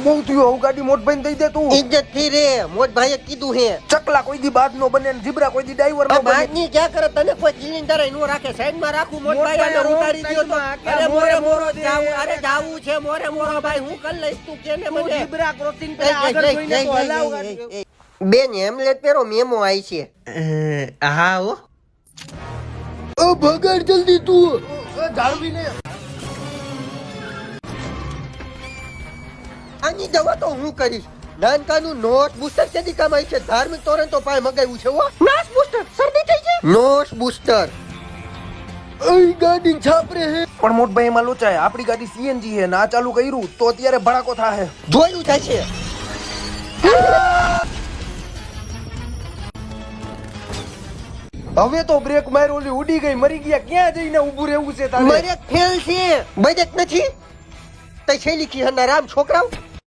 બહુ થયું હવે ગાડી મોટભાઈ દઈ દે તું ઇજ્જત થી રે મોટભાઈએ કીધું હે ચકલા કોઈ દી બાદ નો બને ને જીબ્રા કોઈ દી ડ્રાઈવર નો બને બાદની ક્યાં કરે તને કોઈ સિલિન્ડર નો રાખે સાઈડ માં રાખું મોટભાઈ અને ઉતારી દ્યો તો અરે મોરે મોરો જાવું અરે જાવું છે મોરે મોરો ભાઈ હું કર લઈશ તું કેને મને જીબ્રા ક્રોસિંગ પર આગળ જોઈને તો હલાવ ગાડી બેન હેમલેટ પહેરો મેમો આવી છે હા હો ઓ ભગાડ જલ્દી તું જાળવી ને આની દવા તો હું કરીશ નાનકાનું નોટ બૂસ્ટર કેદી કામ આવી છે ધાર્મિક તોરણ તો પાય મગાવ્યું છે હો નોટ બૂસ્ટર શરદી થઈ છે નોટ બૂસ્ટર ઓય ગાડી છાપરે હે પણ મોટભાઈ એમાં લોચાય આપણી ગાડી સીએનજી હે ના ચાલુ કર્યું તો અત્યારે ભડાકો થાહે જોયું થાય છે હવે તો બ્રેક માર્યો ઓલી ઉડી ગઈ મરી ગયા ક્યાં જઈને ઊભું રહેવું છે તારે મારે ફેલ છે બજેટ નથી તઈ છેલી કી હના રામ છોકરાઓ